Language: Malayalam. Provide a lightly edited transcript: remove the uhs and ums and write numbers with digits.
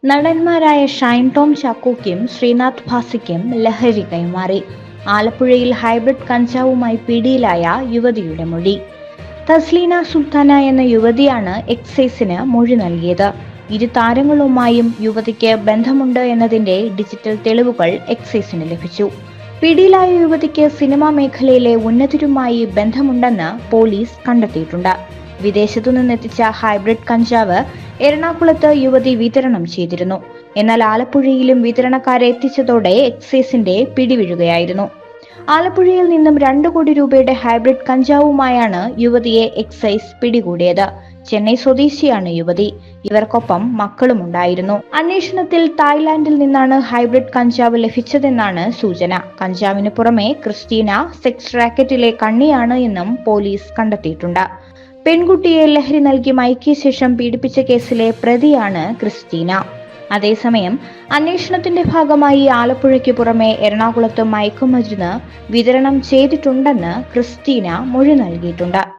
നടന്മാരായ ഷൈൻ ടോം ചാക്കോയ്ക്കും ശ്രീനാഥ് ഭാസിക്കും ലഹരി കൈമാറി. ആലപ്പുഴയിൽ ഹൈബ്രിഡ് കഞ്ചാവുമായി പിടിയിലായ യുവതിയുടെ മൊഴി. തസ്ലീന സുൽത്താന എന്ന യുവതിയാണ് എക്സൈസിന് മൊഴി നൽകിയത്. ഇരു താരങ്ങളുമായും യുവതിക്ക് ബന്ധമുണ്ട് എന്നതിന്റെ ഡിജിറ്റൽ തെളിവുകൾ എക്സൈസിന് ലഭിച്ചു. പിടിയിലായ യുവതിക്ക് സിനിമാ മേഖലയിലെ ഉന്നതരുമായി ബന്ധമുണ്ടെന്ന് പോലീസ് കണ്ടെത്തിയിട്ടുണ്ട്. വിദേശത്തു നിന്നെത്തിച്ച ഹൈബ്രിഡ് കഞ്ചാവ് എറണാകുളത്ത് യുവതി വിതരണം ചെയ്തിരുന്നു. എന്നാൽ ആലപ്പുഴയിലും വിതരണക്കാരെ എത്തിച്ചതോടെ എക്സൈസിന്റെ പിടിവീഴുകയായിരുന്നു. ആലപ്പുഴയിൽ നിന്നും 2 കോടി രൂപയുടെ ഹൈബ്രിഡ് കഞ്ചാവുമായാണ് യുവതിയെ എക്സൈസ് പിടികൂടിയത്. ചെന്നൈ സ്വദേശിയാണ് യുവതി. ഇവർക്കൊപ്പം മക്കളുമുണ്ടായിരുന്നു. അന്വേഷണത്തിൽ തായ്ലാന്റിൽ നിന്നാണ് ഹൈബ്രിഡ് കഞ്ചാവ് ലഭിച്ചതെന്നാണ് സൂചന. കഞ്ചാവിന് പുറമെ ക്രിസ്റ്റീന സെക്സ് റാക്കറ്റിലെ കണ്ണിയാണ് എന്നും പോലീസ് കണ്ടെത്തിയിട്ടുണ്ട്. പെൺകുട്ടിയെ ലഹരി നൽകി മയക്കിയ ശേഷം പീഡിപ്പിച്ച കേസിലെ പ്രതിയാണ് ക്രിസ്റ്റീന. അതേസമയം അന്വേഷണത്തിന്റെ ഭാഗമായി ആലപ്പുഴയ്ക്ക് പുറമെ എറണാകുളത്ത് മയക്കുമരുന്ന് വിതരണം ചെയ്തിട്ടുണ്ടെന്ന് ക്രിസ്റ്റീന മൊഴി നൽകിയിട്ടുണ്ട്.